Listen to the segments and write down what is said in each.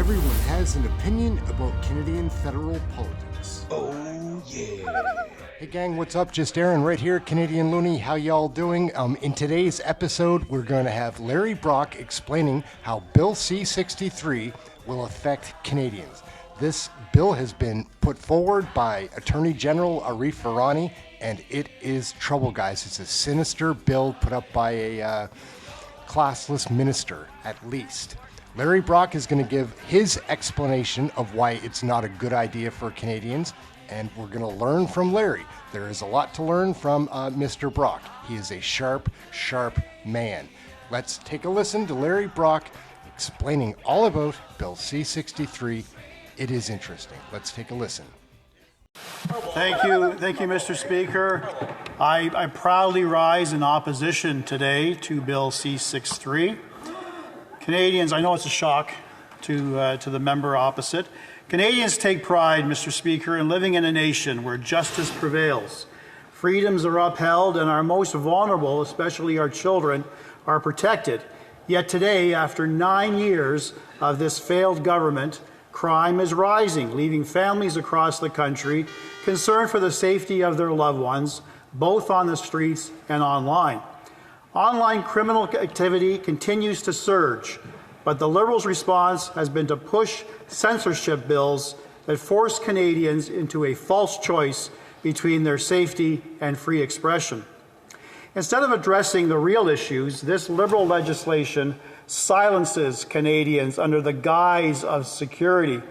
Everyone has an opinion about Canadian federal politics. Oh, yeah. Hey gang, what's up? Just Aaron right here, Canadian Looney. How y'all doing? In today's episode, we're going to have Larry Brock explaining how Bill C-63 will affect Canadians. This bill has been put forward by Attorney General ARIF VIRANI, and it is trouble, guys. It's a sinister bill put up by a classless minister, at least. Larry Brock is going to give his explanation of why it's not a good idea for Canadians, and we're going to learn from Larry. There is a lot to learn from Mr. Brock. He is a sharp, sharp man. Let's take a listen to Larry Brock explaining all about Bill C-63. It is interesting. Let's take a listen. Thank you, Mr. Speaker. I proudly rise in opposition today to Bill C-63. Canadians, I know it's a shock to the member opposite. Canadians take pride, Mr. Speaker, in living in a nation where justice prevails, freedoms are upheld, and our most vulnerable, especially our children, are protected. Yet today, after 9 years of this failed government, crime is rising, leaving families across the country concerned for the safety of their loved ones, both on the streets and online. Online criminal activity continues to surge, but the Liberals' response has been to push censorship bills that force Canadians into a false choice between their safety and free expression. Instead of addressing the real issues, this Liberal legislation silences Canadians under the guise of security,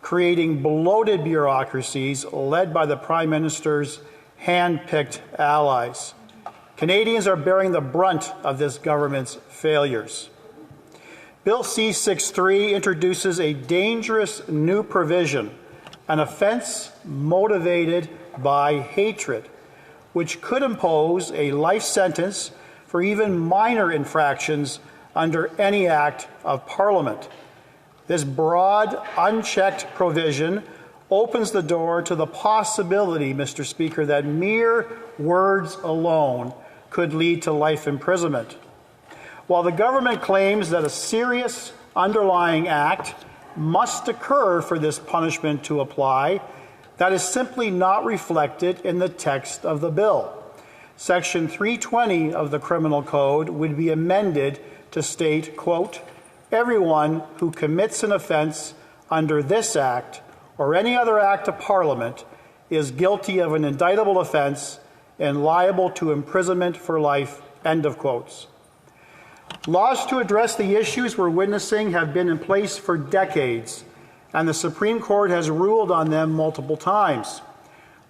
creating bloated bureaucracies led by the Prime Minister's hand-picked allies. Canadians are bearing the brunt of this government's failures. Bill C-63 introduces a dangerous new provision, an offence motivated by hatred, which could impose a life sentence for even minor infractions under any act of Parliament. This broad, unchecked provision opens the door to the possibility, Mr. Speaker, that mere words alone could lead to life imprisonment. While the government claims that a serious underlying act must occur for this punishment to apply, that is simply not reflected in the text of the bill. Section 320 of the Criminal Code would be amended to state, quote, "Everyone who commits an offence under this Act or any other Act of Parliament is guilty of an indictable offence and liable to imprisonment for life," end of quotes. Laws to address the issues we're witnessing have been in place for decades, and the Supreme Court has ruled on them multiple times.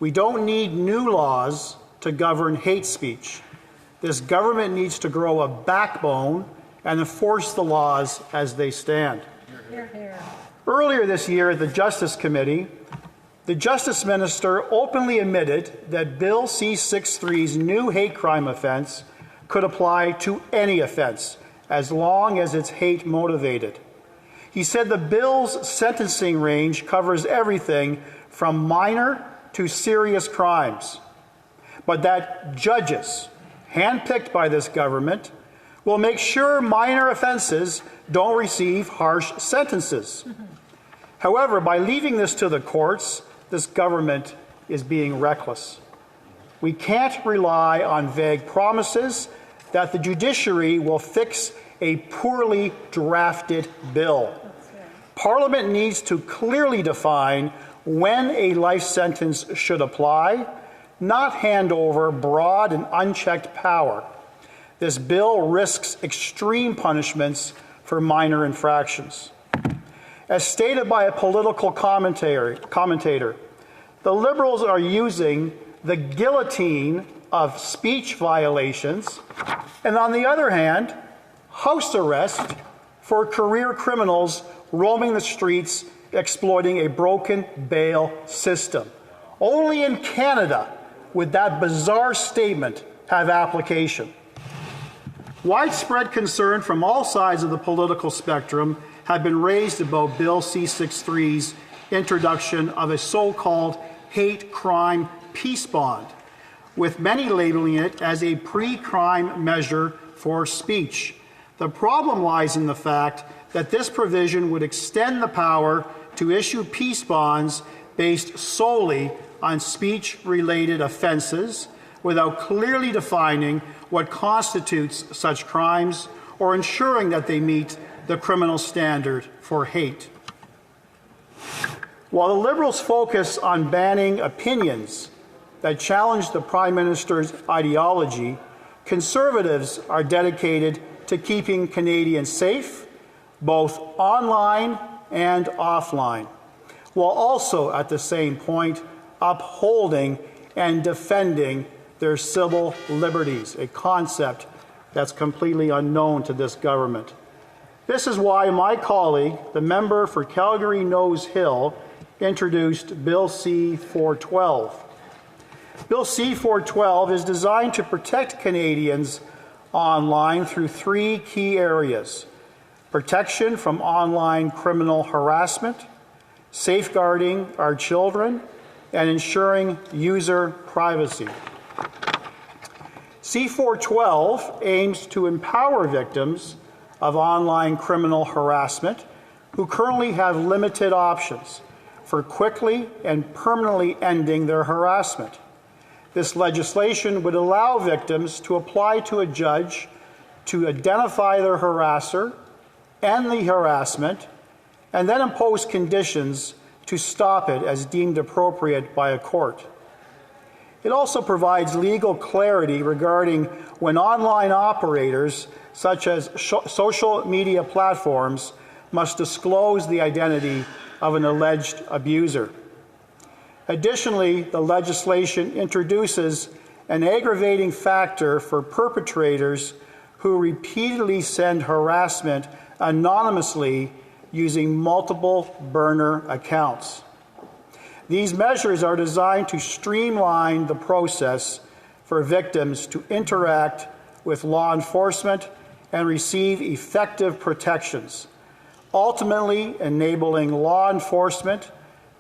We don't need new laws to govern hate speech. This government needs to grow a backbone and enforce the laws as they stand. Hear, hear. Earlier this year at the Justice Committee, the Justice Minister openly admitted that Bill C-63's new hate crime offence could apply to any offence, as long as it's hate motivated. He said the bill's sentencing range covers everything from minor to serious crimes, but that judges, handpicked by this government, will make sure minor offences don't receive harsh sentences. However, by leaving this to the courts, this government is being reckless. We can't rely on vague promises that the judiciary will fix a poorly drafted bill. Parliament needs to clearly define when a life sentence should apply, not hand over broad and unchecked power. This bill risks extreme punishments for minor infractions. As stated by a political commentator, the Liberals are using the guillotine of speech violations, and on the other hand, house arrest for career criminals roaming the streets exploiting a broken bail system. Only in Canada would that bizarre statement have application. Widespread concern from all sides of the political spectrum have been raised about Bill C-63's introduction of a so-called hate crime peace bond, with many labeling it as a pre-crime measure for speech. The problem lies in the fact that this provision would extend the power to issue peace bonds based solely on speech-related offenses without clearly defining what constitutes such crimes or ensuring that they meet the criminal standard for hate. While the Liberals focus on banning opinions that challenge the Prime Minister's ideology, Conservatives are dedicated to keeping Canadians safe, both online and offline, while also at the same point upholding and defending their civil liberties, a concept that's completely unknown to this government. This is why my colleague, the member for Calgary-Nose Hill, introduced Bill C-412. Bill C-412 is designed to protect Canadians online through three key areas: protection from online criminal harassment, safeguarding our children, and ensuring user privacy. C-412 aims to empower victims of online criminal harassment who currently have limited options for quickly and permanently ending their harassment. This legislation would allow victims to apply to a judge to identify their harasser, end the harassment, and then impose conditions to stop it as deemed appropriate by a court. It also provides legal clarity regarding when online operators, such as social media platforms, must disclose the identity of an alleged abuser. Additionally, the legislation introduces an aggravating factor for perpetrators who repeatedly send harassment anonymously using multiple burner accounts. These measures are designed to streamline the process for victims to interact with law enforcement and receive effective protections, ultimately enabling law enforcement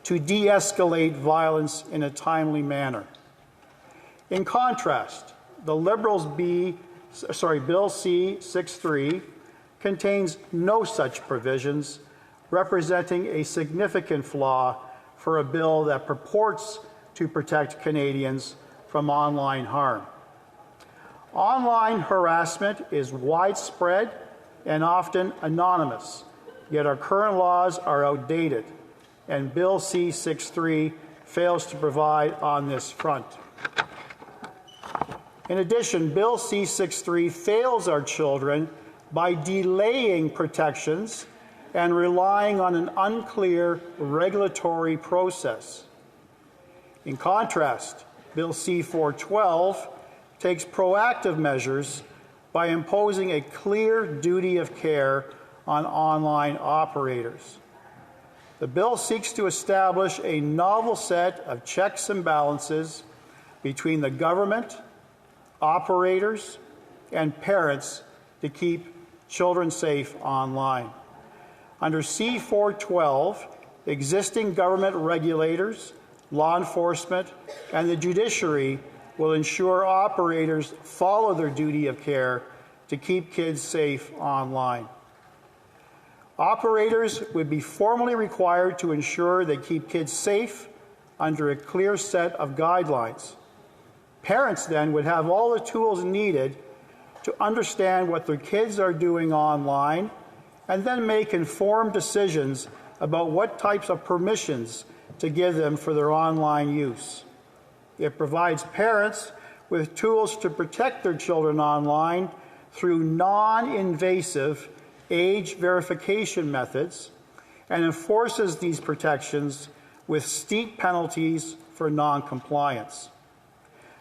to de-escalate violence in a timely manner. In contrast, the Liberals' Bill C-63 contains no such provisions, representing a significant flaw for a bill that purports to protect Canadians from online harm. Online harassment is widespread and often anonymous, yet our current laws are outdated, and Bill C-63 fails to provide on this front. In addition, Bill C-63 fails our children by delaying protections and relying on an unclear regulatory process. In contrast, Bill C-412 takes proactive measures by imposing a clear duty of care on online operators. The bill seeks to establish a novel set of checks and balances between the government, operators, and parents to keep children safe online. Under C-412, existing government regulators, law enforcement, and the judiciary will ensure operators follow their duty of care to keep kids safe online. Operators would be formally required to ensure they keep kids safe under a clear set of guidelines. Parents then would have all the tools needed to understand what their kids are doing online and then make informed decisions about what types of permissions to give them for their online use. It provides parents with tools to protect their children online through non-invasive age verification methods and enforces these protections with steep penalties for non-compliance.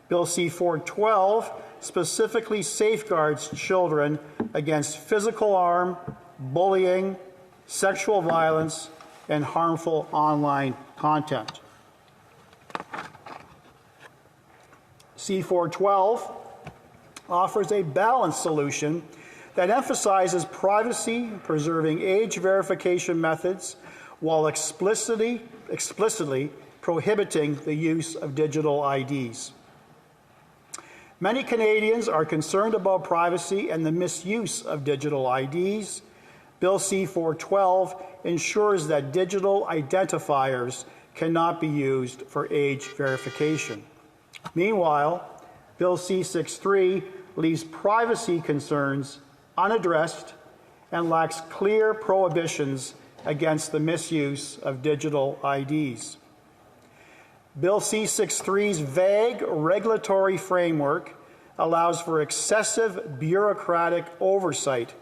Bill C-412 specifically safeguards children against physical harm, bullying, sexual violence, and harmful online content. C-412 offers a balanced solution that emphasizes privacy, preserving age verification methods, while explicitly prohibiting the use of digital IDs. Many Canadians are concerned about privacy and the misuse of digital IDs. Bill C-412 ensures that digital identifiers cannot be used for age verification. Meanwhile, Bill C-63 leaves privacy concerns unaddressed and lacks clear prohibitions against the misuse of digital IDs. Bill C-63's vague regulatory framework allows for excessive bureaucratic oversight,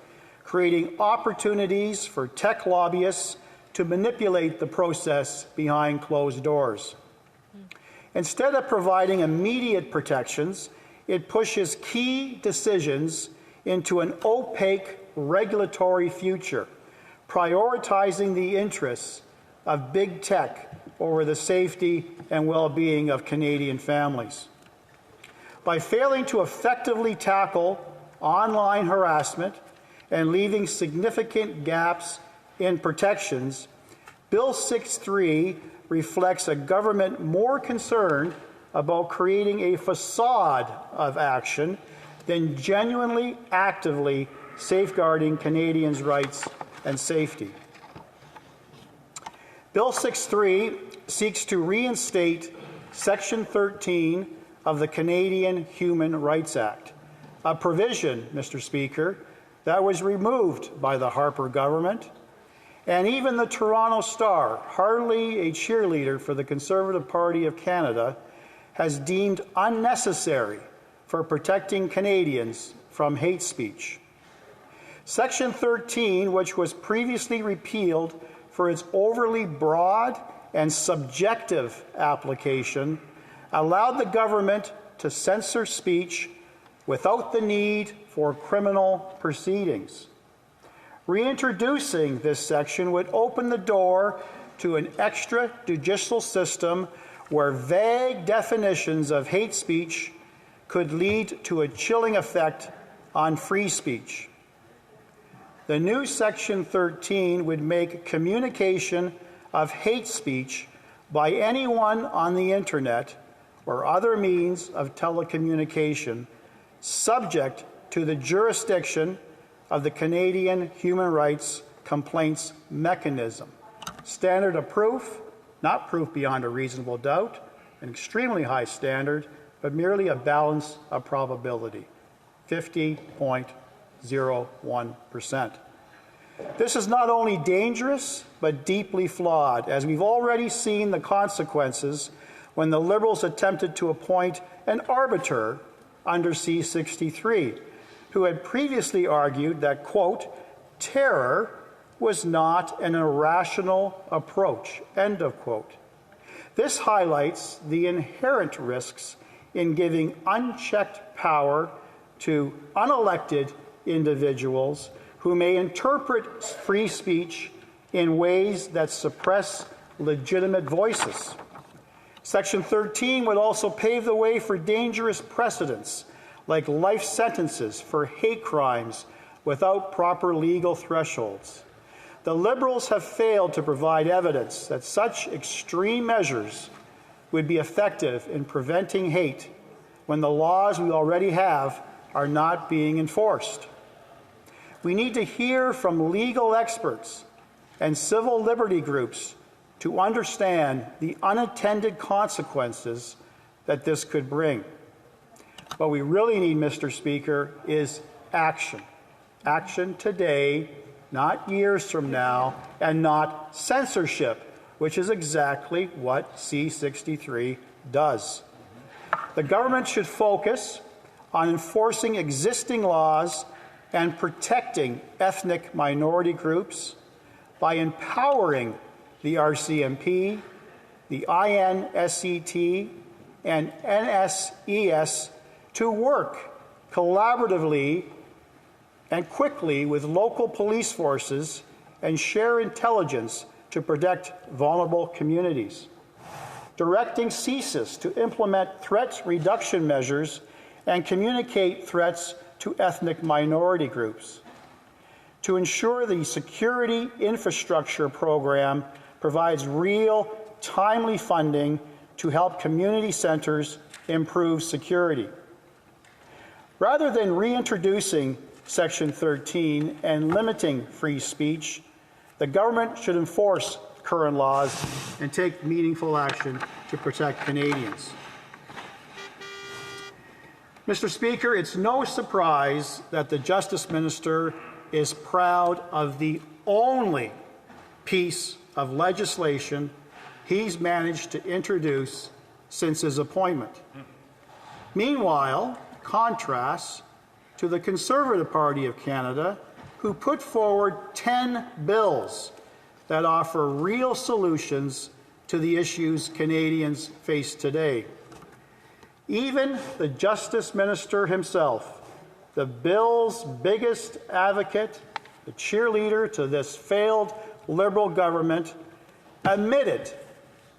creating opportunities for tech lobbyists to manipulate the process behind closed doors. Instead of providing immediate protections, it pushes key decisions into an opaque regulatory future, prioritizing the interests of big tech over the safety and well-being of Canadian families. By failing to effectively tackle online harassment and leaving significant gaps in protections, Bill 6.3 reflects a government more concerned about creating a facade of action than genuinely, actively safeguarding Canadians' rights and safety. Bill 6.3 seeks to reinstate Section 13 of the Canadian Human Rights Act, a provision, Mr. Speaker, that was removed by the Harper government, and even the Toronto Star, hardly a cheerleader for the Conservative Party of Canada, has deemed unnecessary for protecting Canadians from hate speech. Section 13, which was previously repealed for its overly broad and subjective application, allowed the government to censor speech without the need for criminal proceedings. Reintroducing this section would open the door to an extrajudicial system where vague definitions of hate speech could lead to a chilling effect on free speech. The new Section 13 would make communication of hate speech by anyone on the internet or other means of telecommunication subject to the jurisdiction of the Canadian Human Rights Complaints Mechanism. Standard of proof, not proof beyond a reasonable doubt, an extremely high standard, but merely a balance of probability, 50.01%. This is not only dangerous, but deeply flawed, as we've already seen the consequences when the Liberals attempted to appoint an arbiter under C-63, who had previously argued that, quote, terror was not an irrational approach, end of quote. This highlights the inherent risks in giving unchecked power to unelected individuals who may interpret free speech in ways that suppress legitimate voices. Section 13 would also pave the way for dangerous precedents, like life sentences for hate crimes without proper legal thresholds. The Liberals have failed to provide evidence that such extreme measures would be effective in preventing hate when the laws we already have are not being enforced. We need to hear from legal experts and civil liberty groups to understand the unintended consequences that this could bring. What we really need, Mr. Speaker, is action. Action today, not years from now, and not censorship, which is exactly what C-63 does. The government should focus on enforcing existing laws and protecting ethnic minority groups by empowering the RCMP, the INSET, and NSES to work collaboratively and quickly with local police forces and share intelligence to protect vulnerable communities. Directing CSIS to implement threat reduction measures and communicate threats to ethnic minority groups. To ensure the security infrastructure program provides real, timely funding to help community centers improve security. Rather than reintroducing Section 13 and limiting free speech, the government should enforce current laws and take meaningful action to protect Canadians. Mr. Speaker, it's no surprise that the Justice Minister is proud of the only piece of legislation he's managed to introduce since his appointment. Meanwhile, contrasts to the Conservative Party of Canada, who put forward 10 bills that offer real solutions to the issues Canadians face today. Even the Justice Minister himself, the bill's biggest advocate, the cheerleader to this failed Liberal government, admitted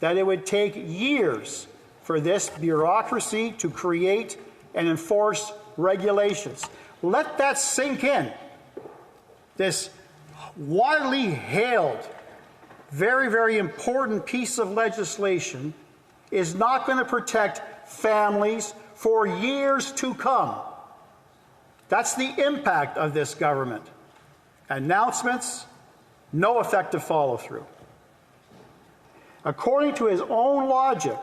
that it would take years for this bureaucracy to create and enforce regulations. Let that sink in. This widely hailed, very, very important piece of legislation is not going to protect families for years to come. That's the impact of this government. Announcements, no effective follow-through. According to his own logic,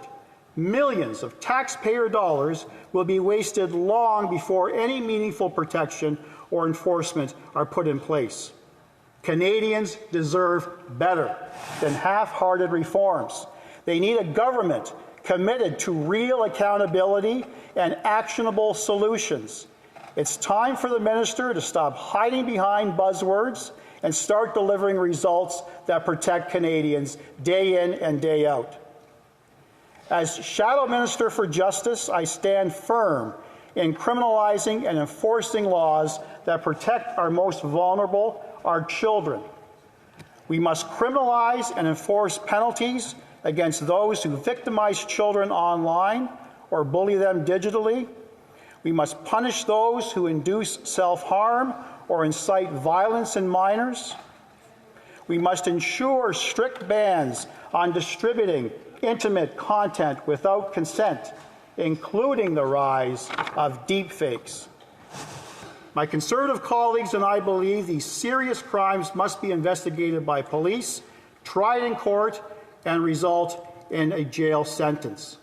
millions of taxpayer dollars will be wasted long before any meaningful protection or enforcement are put in place. Canadians deserve better than half-hearted reforms. They need a government committed to real accountability and actionable solutions. It's time for the minister to stop hiding behind buzzwords and start delivering results that protect Canadians day in and day out. As Shadow Minister for Justice, I stand firm in criminalizing and enforcing laws that protect our most vulnerable, our children. We must criminalize and enforce penalties against those who victimize children online or bully them digitally. We must punish those who induce self-harm or incite violence in minors. We must ensure strict bans on distributing intimate content without consent, including the rise of deepfakes. My Conservative colleagues and I believe these serious crimes must be investigated by police, tried in court, and result in a jail sentence.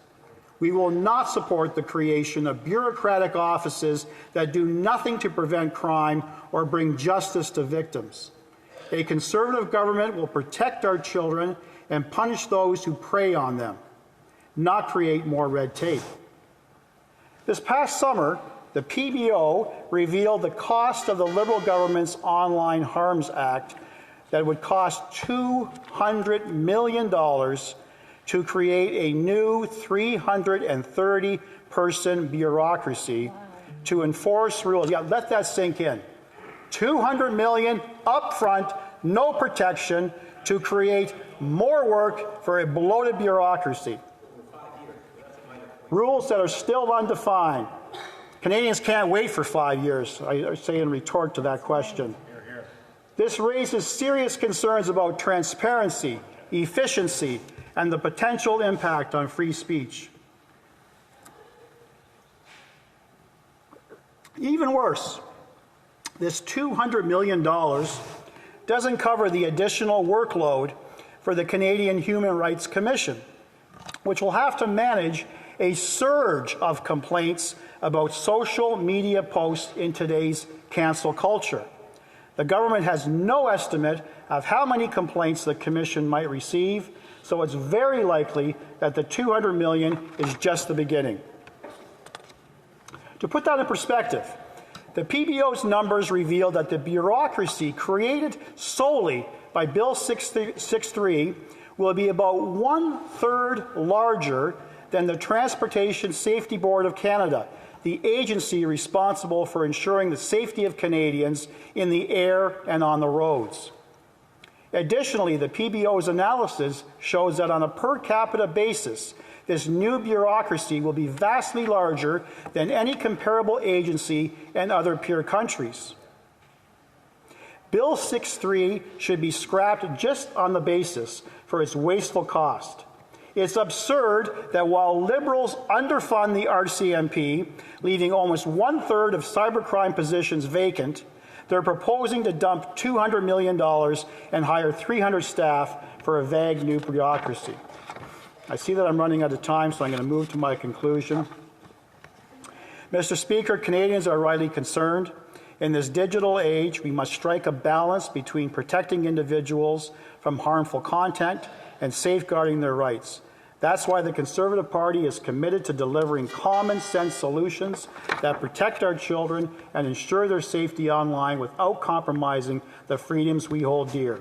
We will not support the creation of bureaucratic offices that do nothing to prevent crime or bring justice to victims. A Conservative government will protect our children and punish those who prey on them, not create more red tape. This past summer, the PBO revealed the cost of the Liberal government's Online Harms Act that would cost $200 million to create a new 330-person bureaucracy to enforce rules. Yeah, let that sink in. $200 million upfront, no protection, to create more work for a bloated bureaucracy. Rules that are still undefined. Canadians can't wait for 5 years, I say in retort to that question. This raises serious concerns about transparency, efficiency, and the potential impact on free speech. Even worse, this $200 million doesn't cover the additional workload for the Canadian Human Rights Commission, which will have to manage a surge of complaints about social media posts in today's cancel culture. The government has no estimate of how many complaints the Commission might receive, so it's very likely that the $200 million is just the beginning. To put that in perspective, the PBO's numbers reveal that the bureaucracy created solely by Bill 663 will be about 1/3 larger than the Transportation Safety Board of Canada, the agency responsible for ensuring the safety of Canadians in the air and on the roads. Additionally, the PBO's analysis shows that on a per capita basis, this new bureaucracy will be vastly larger than any comparable agency in other peer countries. Bill 6.3 should be scrapped just on the basis for its wasteful cost. It's absurd that while Liberals underfund the RCMP, leaving almost 1/3 of cybercrime positions vacant, They're proposing to dump $200 million and hire 300 staff for a vague new bureaucracy. I see that I'm running out of time, so I'm going to move to my conclusion. Mr. Speaker, Canadians are rightly concerned. In this digital age, we must strike a balance between protecting individuals from harmful content and safeguarding their rights. That's why the Conservative Party is committed to delivering common sense solutions that protect our children and ensure their safety online without compromising the freedoms we hold dear.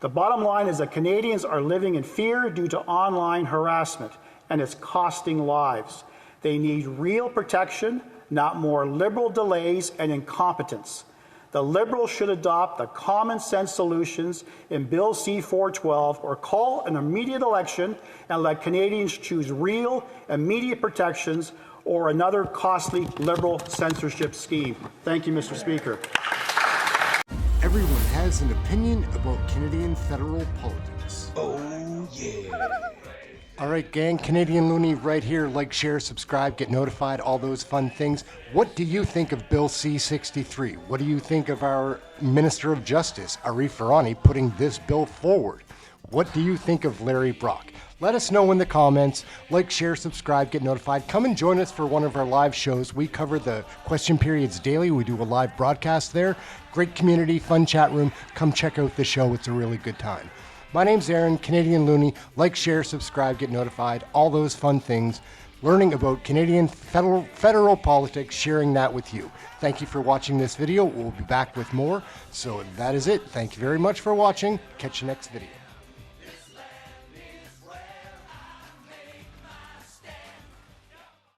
The bottom line is that Canadians are living in fear due to online harassment, and it's costing lives. They need real protection, not more liberal delays and incompetence. The Liberals should adopt the common sense solutions in Bill C-412 or call an immediate election and let Canadians choose real, immediate protections or another costly Liberal censorship scheme. Thank you, Mr. Speaker. Everyone has an opinion about Canadian federal politics. Oh, yeah. All right, gang, Canadian Looney right here. Like, share, subscribe, get notified, all those fun things. What do you think of Bill C-63? What do you think of our Minister of Justice, ARIF VIRANI, putting this bill forward? What do you think of Larry Brock? Let us know in the comments. Like, share, subscribe, get notified. Come and join us for one of our live shows. We cover the question periods daily. We do a live broadcast there. Great community, fun chat room. Come check out the show. It's a really good time. My name's Aaron, Canadian Looney. Like, share, subscribe, get notified, all those fun things. Learning about Canadian federal politics, sharing that with you. Thank you for watching this video. We'll be back with more. So that is it. Thank you very much for watching. Catch you next video.